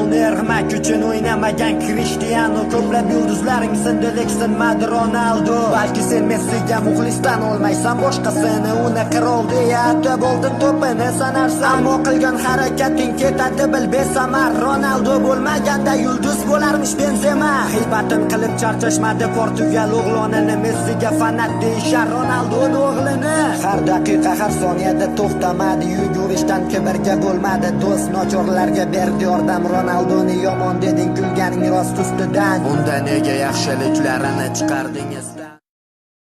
Futbolni irg'mak uchun o'ynamagan Cristiano, ko'plab yulduzlaring sindi leksin Madi Ronaldo. Balki sen Messiga muxlisdan olmaysan, boshqasini uni qirol deya atab oldin to'pini sanarsan. Ammo qilgan harakating ketadi bil besamar. Ronaldo bo'lmaganda yulduz bo'larmish Benzema. G'iybatin qilib charchashmadi Portugal o'g'lonini, Messiga fanat deyishar Ronaldoning o'g'lini. Har daqiqa har soniyada to'xtamadi, yugurishdan kibrga bo'lmadi do'st, nochorlarga berdi yordam. Ronaldoni yomon deding, kulganing rost ustidan. Unda nega yaxshiliklarini chiqardingiz?